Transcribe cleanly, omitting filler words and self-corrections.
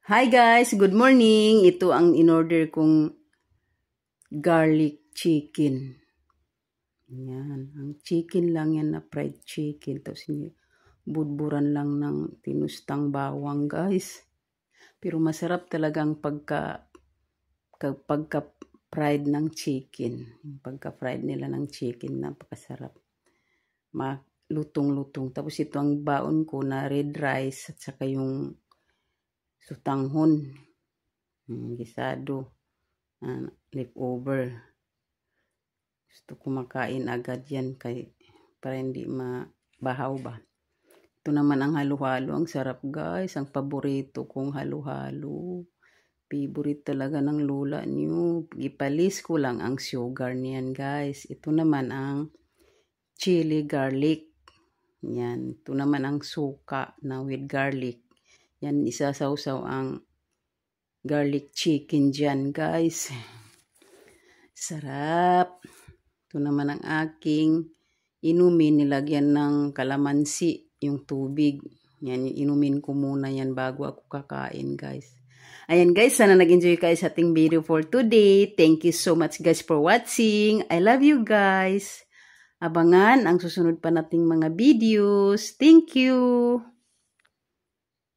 Hi guys, good morning. Ito ang in-order kong garlic chicken. Yan, ang chicken lang yan na fried chicken. Tapos budburan lang ng tinustang bawang guys. Pero masarap talagang pagka-fried ng chicken. Pagka-fried nila ng chicken, napakasarap. Lutong-lutong. Tapos ito ang baon ko na red rice at saka yung sutanghon, gisado, leftover. Gusto ko makain agad yan para hindi mabahaw ba. Ito naman ang halo-halo. Ang sarap guys. Ang paborito kong halo-halo. Favorite talaga ng lola niyo. Ipalis ko lang ang sugar niyan guys. Ito naman ang chili garlic. Yan. Ito naman ang suka na with garlic. Yan, isasawsaw ang garlic chicken dyan, guys. Sarap. Ito naman ang aking inumin. Nilagyan ng kalamansi, yung tubig. Yan, inumin ko muna yan bago ako kakain, guys. Ayan, guys. Sana nag-enjoy kayo sa ating video for today. Thank you so much, guys, for watching. I love you, guys. Abangan ang susunod pa nating mga videos. Thank you.